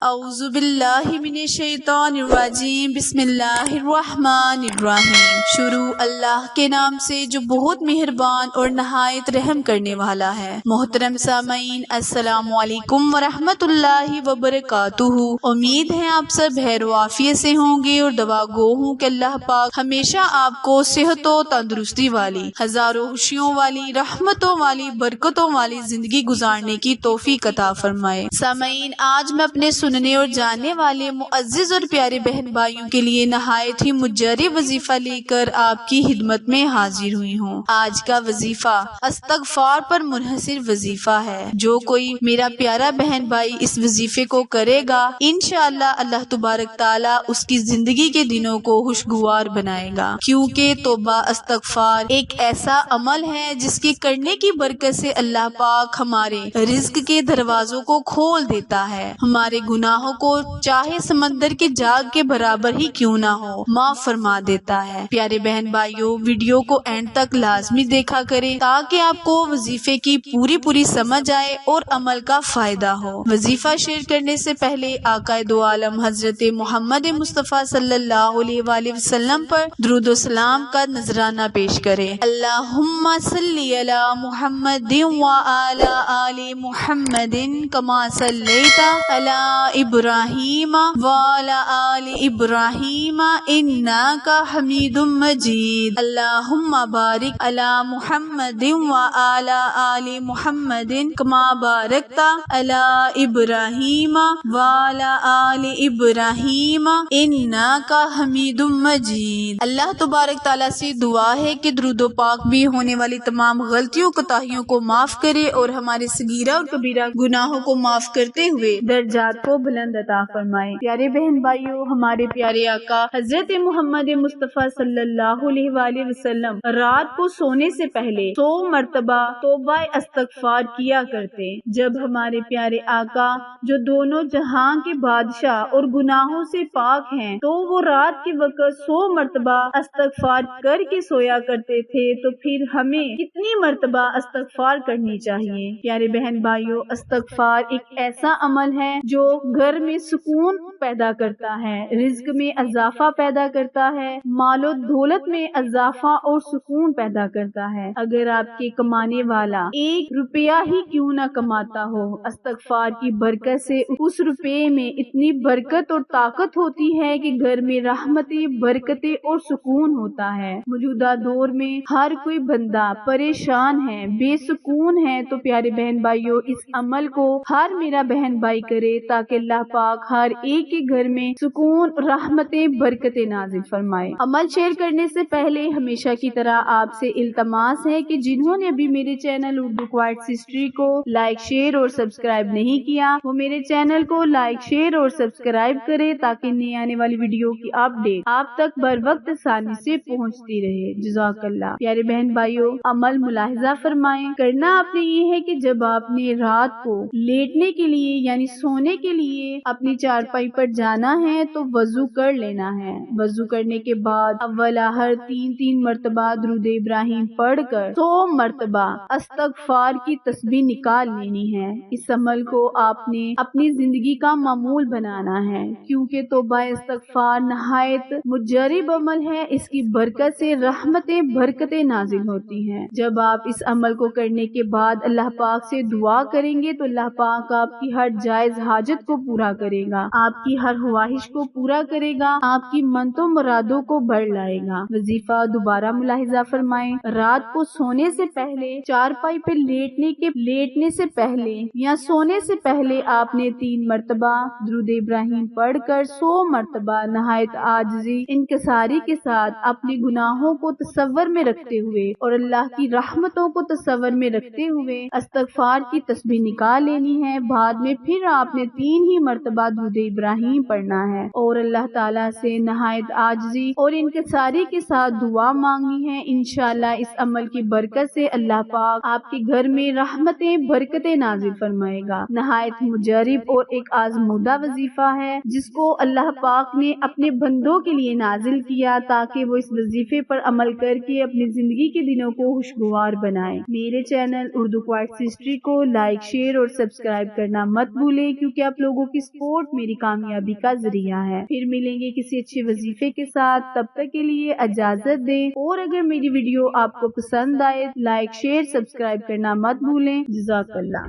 اعوذ باللہ من الشیطان الرجیم، بسم اللہ الرحمن الرحیم۔ شروع اللہ کے نام سے جو بہت مہربان اور نہایت رحم کرنے والا ہے۔ محترم سامعین، السلام علیکم ورحمۃ اللہ وبرکاتہ۔ امید ہے آپ سب خیر و عافیت سے ہوں گے اور دعا گو ہوں کہ اللہ پاک ہمیشہ آپ کو صحت و تندرستی والی، ہزاروں خوشیوں والی، رحمتوں والی، برکتوں والی زندگی گزارنے کی توفیق عطا فرمائے۔ سامعین، آج میں اپنے سننے اور جاننے والے معزز اور پیارے بہن بھائیوں کے لیے نہایت ہی مجرب وظیفہ لے کر آپ کی خدمت میں حاضر ہوئی ہوں۔ آج کا وظیفہ استغفار پر منحصر وظیفہ ہے۔ جو کوئی میرا پیارا بہن بھائی اس وظیفے کو کرے گا، انشاءاللہ اللہ تبارک تعالیٰ اس کی زندگی کے دنوں کو خوشگوار بنائے گا، کیونکہ توبہ استغفار ایک ایسا عمل ہے جس کے کرنے کی برکت سے اللہ پاک ہمارے رزق کے دروازوں کو کھول دیتا ہے، ہمارے گناہوں کو چاہے سمندر کے جاگ کے برابر ہی کیوں نہ ہو معاف فرما دیتا ہے۔ پیارے بہن بھائیوں، ویڈیو کو اینڈ تک لازمی دیکھا کریں تاکہ آپ کو وظیفے کی پوری سمجھ آئے اور عمل کا فائدہ ہو۔ وظیفہ شیئر کرنے سے پہلے آقا دو عالم حضرت محمد مصطفیٰ صلی اللہ علیہ وآلہ وسلم پر درود و سلام کا نذرانہ پیش کریں۔ اللہم صلی علی محمد وعلی آل محمد کما صلیت علی ابراہیم وعلی آل ابراہیم انک حمید مجید۔ اللہم بارک علی محمد وعلی آل محمد کما بارکت علی ابراہیم وعلی آل ابراہیم انک حمید مجید۔ اللہ تبارک تعالیٰ سے دعا ہے کہ درود و پاک بھی ہونے والی تمام غلطیوں کوتاہیوں کو معاف کرے اور ہمارے صغیرہ اور کبیرہ گناہوں کو معاف کرتے ہوئے درجات کو بلند عطا فرمائے۔ پیارے بہن بھائیوں، ہمارے پیارے آقا حضرت محمد مصطفیٰ صلی اللہ علیہ وآلہ وسلم رات کو سونے سے پہلے 100 مرتبہ توبہ استغفار کیا کرتے۔ جب ہمارے پیارے آقا جو دونوں جہاں کے بادشاہ اور گناہوں سے پاک ہیں تو وہ رات کے وقت 100 مرتبہ استغفار کر کے سویا کرتے تھے، تو پھر ہمیں کتنی مرتبہ استغفار کرنی چاہیے؟ پیارے بہن بھائیوں، استغفار ایک ایسا عمل ہے جو گھر میں سکون پیدا کرتا ہے، رزق میں اضافہ پیدا کرتا ہے، مال و دولت میں اضافہ اور سکون پیدا کرتا ہے۔ اگر آپ کے کمانے والا 1 روپیہ ہی کیوں نہ کماتا ہو، استغفار کی برکت سے اس روپے میں اتنی برکت اور طاقت ہوتی ہے کہ گھر میں رحمتیں، برکتیں اور سکون ہوتا ہے۔ موجودہ دور میں ہر کوئی بندہ پریشان ہے، بے سکون ہے، تو پیارے بہن بھائیوں، اس عمل کو ہر میرا بہن بھائی کرے تاکہ اللہ پاک ہر ایک کے گھر میں سکون، رحمتیں، برکتیں نازل فرمائے۔ عمل شیئر کرنے سے پہلے ہمیشہ کی طرح آپ سے التماس ہے کہ جنہوں نے ابھی میرے چینل اردو کوائٹس ہسٹری کو لائک، شیئر اور سبسکرائب نہیں کیا، وہ میرے چینل کو لائک، شیئر اور سبسکرائب کرے تاکہ نئی آنے والی ویڈیو کی اپڈیٹ آپ تک بر وقت آسانی سے پہنچتی رہے۔ جزاک اللہ۔ پیارے بہن بھائیوں، عمل ملاحظہ فرمائیں۔ کرنا آپ نے یہ ہے کہ جب آپ نے رات کو لیٹنے کے لیے یعنی سونے کے لیے اپنی چارپائی پر جانا ہے تو وضو کر لینا ہے۔ وضو کرنے کے بعد اولا ہر 3 مرتبہ درود ابراہیم پڑھ کر 100 مرتبہ استغفار کی تسبیح نکال لینی ہے۔ اس عمل کو آپ نے اپنی زندگی کا معمول بنانا ہے، کیونکہ توبہ استغفار نہایت مجرب عمل ہے، اس کی برکت سے رحمتیں، برکتیں نازل ہوتی ہیں۔ جب آپ اس عمل کو کرنے کے بعد اللہ پاک سے دعا کریں گے تو اللہ پاک آپ کی ہر جائز حاجت کو پورا کرے گا، آپ کی ہر خواہش کو پورا کرے گا، آپ کی منتوں مرادوں کو بڑھ لائے گا۔ وظیفہ دوبارہ ملاحظہ فرمائیں۔ رات کو سونے سے پہلے چارپائی پہ لیٹنے سے پہلے یا سونے سے پہلے آپ نے 3 مرتبہ درود ابراہیم پڑھ کر 100 مرتبہ نہایت عاجزی، انکساری کے ساتھ اپنے گناہوں کو تصور میں رکھتے ہوئے اور اللہ کی رحمتوں کو تصور میں رکھتے ہوئے استغفار کی تسبیح نکال لینی ہے۔ بعد میں پھر آپ نے 3 ہی مرتبہ درود ابراہیم ابراہیم پڑھنا ہے اور اللہ تعالیٰ سے نہایت عاجزی اور انکساری کے ساتھ دعا مانگنی ہے۔ انشاءاللہ اس عمل کی برکت سے اللہ پاک آپ کے گھر میں رحمتیں برکتیں نازل فرمائے گا۔ نہایت مجرب اور ایک آزمودہ وظیفہ ہے جس کو اللہ پاک نے اپنے بندوں کے لیے نازل کیا تاکہ وہ اس وظیفے پر عمل کر کے اپنی زندگی کے دنوں کو خوشگوار بنائیں۔ میرے چینل اردو کوائٹس ہسٹری کو لائک، شیئر اور سبسکرائب کرنا مت بھولیں کیونکہ آپ لوگوں کی سپورٹ میری کامیابی کا ذریعہ ہے۔ پھر ملیں گے کسی اچھے وظیفے کے ساتھ، تب تک کے لیے اجازت دیں، اور اگر میری ویڈیو آپ کو پسند آئے لائک، شیئر، سبسکرائب کرنا مت بھولیں۔ جزاک اللہ۔